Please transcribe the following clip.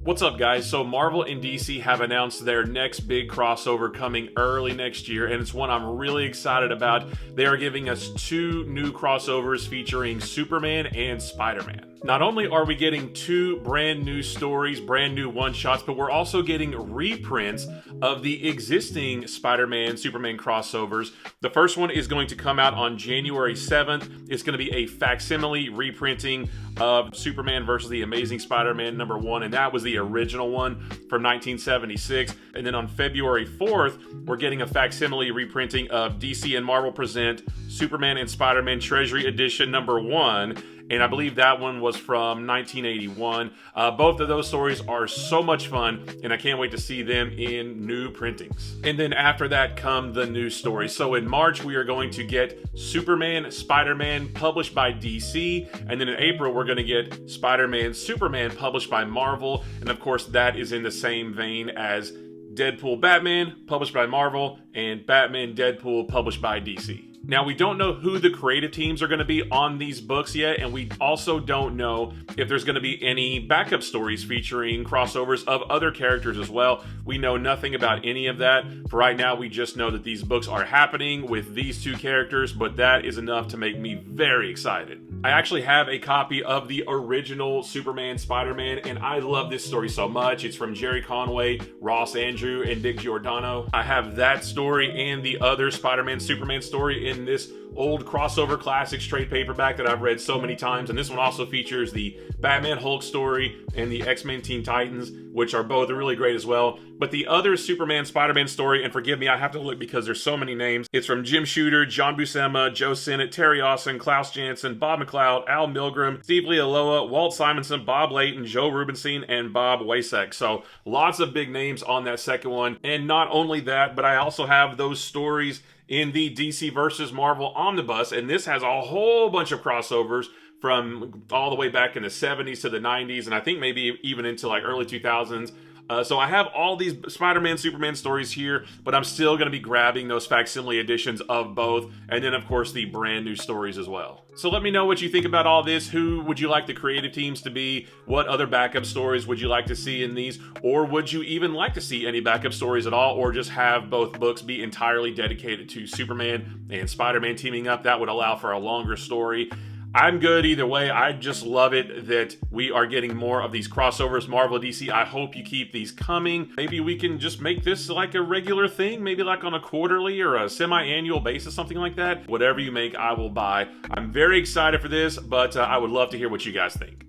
What's up, guys? So Marvel and DC have announced their next big crossover coming early next year, and it's one I'm really excited about. They are giving us two new crossovers featuring Superman and Spider-Man. Not only are we getting two brand new stories, brand new one-shots, but we're also getting reprints of the existing Spider-Man, Superman crossovers. The first one is going to come out on January 7th. It's going to be a facsimile reprinting of Superman versus the Amazing Spider-Man #1, and that was the original one from 1976. And then on February 4th, we're getting a facsimile reprinting of DC and Marvel Present Superman and Spider-Man Treasury Edition #1. And I believe that one was from 1981. Both of those stories are so much fun, and I can't wait to see them in new printings. And then after that come the new stories. So in March, we are going to get Superman, Spider-Man published by DC. And then in April, we're going to get Spider-Man, Superman published by Marvel. And of course, that is in the same vein as Deadpool, Batman published by Marvel, and Batman, Deadpool published by DC. Now, we don't know who the creative teams are going to be on these books yet, and we also don't know if there's going to be any backup stories featuring crossovers of other characters as well. We know nothing about any of that. For right now, we just know that these books are happening with these two characters, but that is enough to make me very excited. I actually have a copy of the original Superman Spider-Man, and I love this story so much. It's from Jerry Conway, Ross Andru, and Dick Giordano. I have that story and the other Spider-Man Superman story in this old crossover classics trade paperback that I've read so many times, and this one also features the Batman Hulk story and the X-Men Teen Titans, which are both really great as well. But the other Superman Spider-Man story, and forgive me, I have to look because there's so many names. It's from Jim Shooter, John Buscema, Joe Sinnott, Terry Austin, Klaus Janson, Bob McLeod, Al Milgrom, Steve Lealoa, Walt Simonson, Bob Layton, Joe Rubinstein, and Bob Wasek. So lots of big names on that second one. And not only that, but I also have those stories in the DC versus Marvel Omnibus, and this has a whole bunch of crossovers from all the way back in the 70s to the 90s, and I think maybe even into like early 2000s. So I have all these Spider-Man, Superman stories here, but I'm still going to be grabbing those facsimile editions of both, and then of course the brand new stories as well. So let me know what you think about all this. Who would you like the creative teams to be? What other backup stories would you like to see in these? Or would you even like to see any backup stories at all, or just have both books be entirely dedicated to Superman and Spider-Man teaming up? That would allow for a longer story. I'm good either way. I just love it that we are getting more of these crossovers, Marvel, DC. I hope you keep these coming. Maybe we can just make this like a regular thing, maybe like on a quarterly or a semi-annual basis, something like that. Whatever you make, I will buy. I'm very excited for this, but I would love to hear what you guys think.